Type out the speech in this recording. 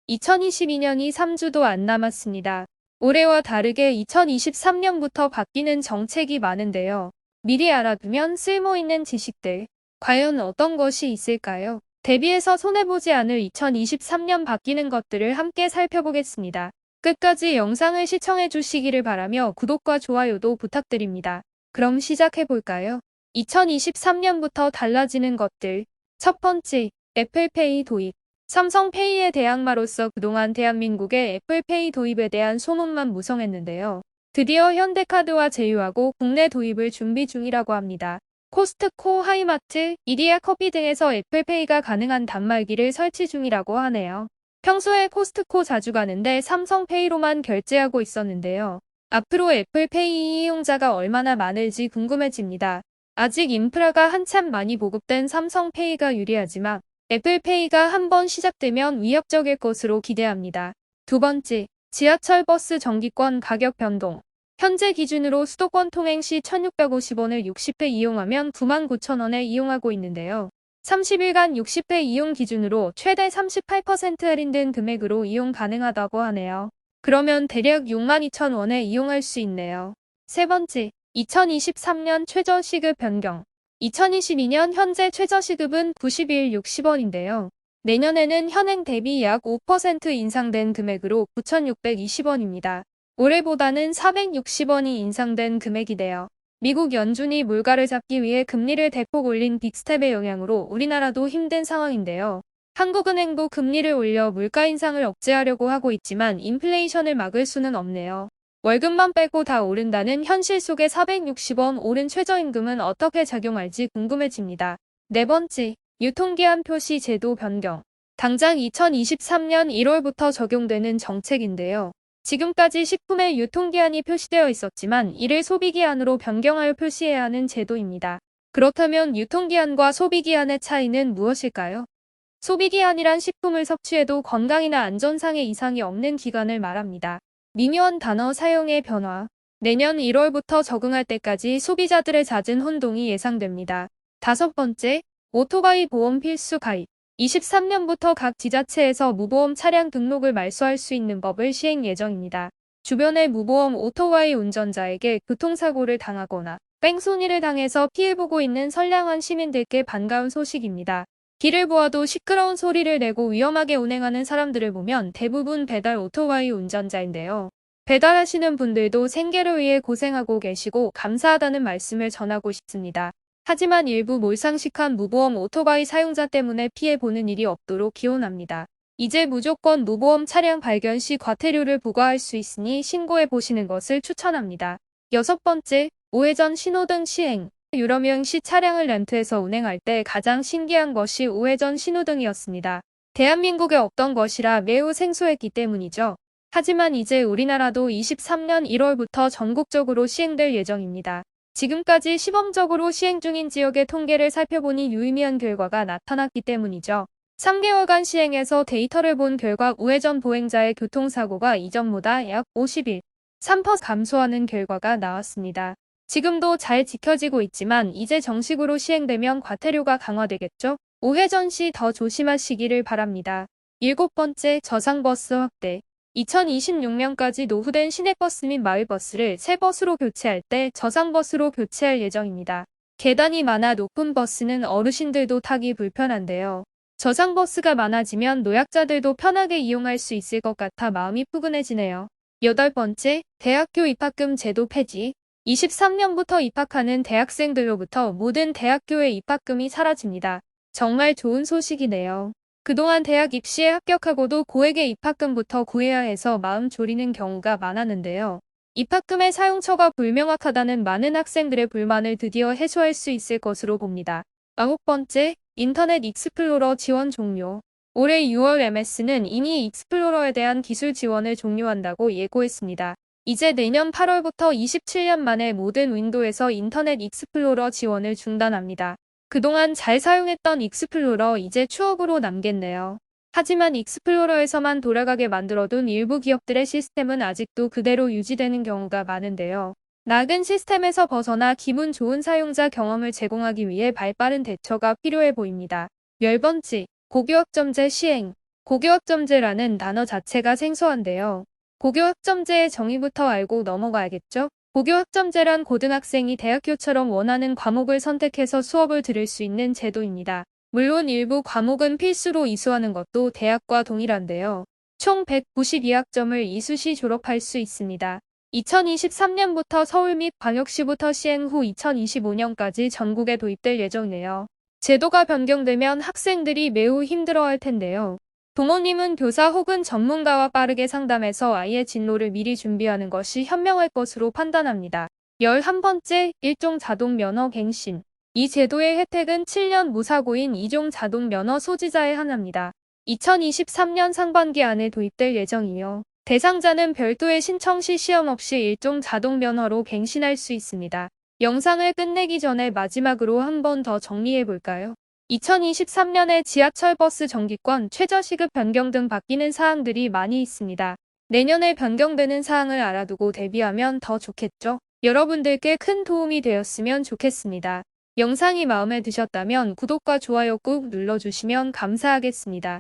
2022년이 3주도 안 남았습니다. 올해와 다르게 2023년부터 바뀌는 정책이 많은데요. 미리 알아두면 쓸모있는 지식들, 과연 어떤 것이 있을까요? 대비해서 손해보지 않을 2023년 바뀌는 것들을 함께 살펴보겠습니다. 끝까지 영상을 시청해 주시기를 바라며 구독과 좋아요도 부탁드립니다. 그럼 시작해볼까요? 2023년부터 달라지는 것들. 첫 번째, 애플페이 도입. 삼성페이의 대항마로서 그동안 대한민국의 애플페이 도입에 대한 소문만 무성했는데요. 드디어 현대카드와 제휴하고 국내 도입을 준비 중이라고 합니다. 코스트코, 하이마트, 이디야 커피 등에서 애플페이가 가능한 단말기를 설치 중이라고 하네요. 평소에 코스트코 자주 가는데 삼성페이로만 결제하고 있었는데요. 앞으로 애플페이 이용자가 얼마나 많을지 궁금해집니다. 아직 인프라가 한참 많이 보급된 삼성페이가 유리하지만 애플페이가 한번 시작되면 위협적일 것으로 기대합니다. 두 번째, 지하철 버스 정기권 가격 변동. 현재 기준으로 수도권 통행 시 1,650원을 60회 이용하면 99,000원에 이용하고 있는데요. 30일간 60회 이용 기준으로 최대 38% 할인된 금액으로 이용 가능하다고 하네요. 그러면 대략 62,000원에 이용할 수 있네요. 세 번째, 2023년 최저시급 변경. 2022년 현재 최저시급은 90일 60원인데요. 내년에는 현행 대비 약 5% 인상된 금액으로 9,620원입니다. 올해보다는 460원이 인상된 금액이네요. 미국 연준이 물가를 잡기 위해 금리를 대폭 올린 빅스텝의 영향으로 우리나라도 힘든 상황인데요. 한국은행도 금리를 올려 물가 인상을 억제하려고 하고 있지만 인플레이션을 막을 수는 없네요. 월급만 빼고 다 오른다는 현실 속에 460원 오른 최저임금은 어떻게 작용할지 궁금해집니다. 네 번째, 유통기한 표시 제도 변경. 당장 2023년 1월부터 적용되는 정책인데요. 지금까지 식품의 유통기한이 표시되어 있었지만 이를 소비기한으로 변경하여 표시해야 하는 제도입니다. 그렇다면 유통기한과 소비기한의 차이는 무엇일까요? 소비기한이란 식품을 섭취해도 건강이나 안전상의 이상이 없는 기간을 말합니다. 미묘한 단어 사용의 변화. 내년 1월부터 적응할 때까지 소비자들의 잦은 혼동이 예상됩니다. 다섯 번째, 오토바이 보험 필수 가입. 23년부터 각 지자체에서 무보험 차량 등록을 말소할 수 있는 법을 시행 예정입니다. 주변의 무보험 오토바이 운전자에게 교통사고를 당하거나 뺑소니를 당해서 피해보고 있는 선량한 시민들께 반가운 소식입니다. 길을 보아도 시끄러운 소리를 내고 위험하게 운행하는 사람들을 보면 대부분 배달 오토바이 운전자인데요. 배달하시는 분들도 생계를 위해 고생하고 계시고 감사하다는 말씀을 전하고 싶습니다. 하지만 일부 몰상식한 무보험 오토바이 사용자 때문에 피해보는 일이 없도록 기원합니다. 이제 무조건 무보험 차량 발견 시 과태료를 부과할 수 있으니 신고해보시는 것을 추천합니다. 여섯 번째, 우회전 신호등 시행. 유럽여행 시 차량을 렌트해서 운행할 때 가장 신기한 것이 우회전 신호등이었습니다. 대한민국에 없던 것이라 매우 생소했기 때문이죠. 하지만 이제 우리나라도 23년 1월부터 전국적으로 시행될 예정입니다. 지금까지 시범적으로 시행 중인 지역의 통계를 살펴보니 유의미한 결과가 나타났기 때문이죠. 3개월간 시행해서 데이터를 본 결과 우회전 보행자의 교통사고가 이전보다 약 51.3% 감소하는 결과가 나왔습니다. 지금도 잘 지켜지고 있지만 이제 정식으로 시행되면 과태료가 강화되겠죠? 우회전 시 더 조심하시기를 바랍니다. 일곱 번째, 저상버스 확대. 2026년까지 노후된 시내버스 및 마을버스를 새 버스로 교체할 때 저상버스로 교체할 예정입니다. 계단이 많아 높은 버스는 어르신들도 타기 불편한데요. 저상버스가 많아지면 노약자들도 편하게 이용할 수 있을 것 같아 마음이 푸근해지네요. 여덟 번째, 대학교 입학금 제도 폐지. 23년부터 입학하는 대학생들로부터 모든 대학교의 입학금이 사라집니다. 정말 좋은 소식이네요. 그동안 대학 입시에 합격하고도 고액의 입학금부터 구해야 해서 마음 졸이는 경우가 많았는데요. 입학금의 사용처가 불명확하다는 많은 학생들의 불만을 드디어 해소할 수 있을 것으로 봅니다. 아홉 번째, 인터넷 익스플로러 지원 종료. 올해 6월 MS는 이미 익스플로러에 대한 기술 지원을 종료한다고 예고했습니다. 이제 내년 8월부터 27년 만에 모든 윈도우에서 인터넷 익스플로러 지원을 중단합니다. 그동안 잘 사용했던 익스플로러 이제 추억으로 남겠네요. 하지만 익스플로러에서만 돌아가게 만들어둔 일부 기업들의 시스템은 아직도 그대로 유지되는 경우가 많은데요. 낡은 시스템에서 벗어나 기분 좋은 사용자 경험을 제공하기 위해 발빠른 대처가 필요해 보입니다. 열 번째, 고교학점제 시행. 고교학점제라는 단어 자체가 생소한데요. 고교학점제의 정의부터 알고 넘어가야겠죠? 고교학점제란 고등학생이 대학교처럼 원하는 과목을 선택해서 수업을 들을 수 있는 제도입니다. 물론 일부 과목은 필수로 이수하는 것도 대학과 동일한데요. 총 192학점을 이수시 졸업할 수 있습니다. 2023년부터 서울 및 광역시부터 시행 후 2025년까지 전국에 도입될 예정이네요. 제도가 변경되면 학생들이 매우 힘들어할 텐데요. 부모님은 교사 혹은 전문가와 빠르게 상담해서 아이의 진로를 미리 준비하는 것이 현명할 것으로 판단합니다. 11번째, 일종 자동 면허 갱신. 이 제도의 혜택은 7년 무사고인 이종 자동 면허 소지자에 한합니다. 2023년 상반기 안에 도입될 예정이며 대상자는 별도의 신청 시 시험 없이 일종 자동 면허로 갱신할 수 있습니다. 영상을 끝내기 전에 마지막으로 한 번 더 정리해 볼까요? 2023년에 지하철 버스 정기권, 최저시급 변경 등 바뀌는 사항들이 많이 있습니다. 내년에 변경되는 사항을 알아두고 대비하면 더 좋겠죠? 여러분들께 큰 도움이 되었으면 좋겠습니다. 영상이 마음에 드셨다면 구독과 좋아요 꾹 눌러주시면 감사하겠습니다.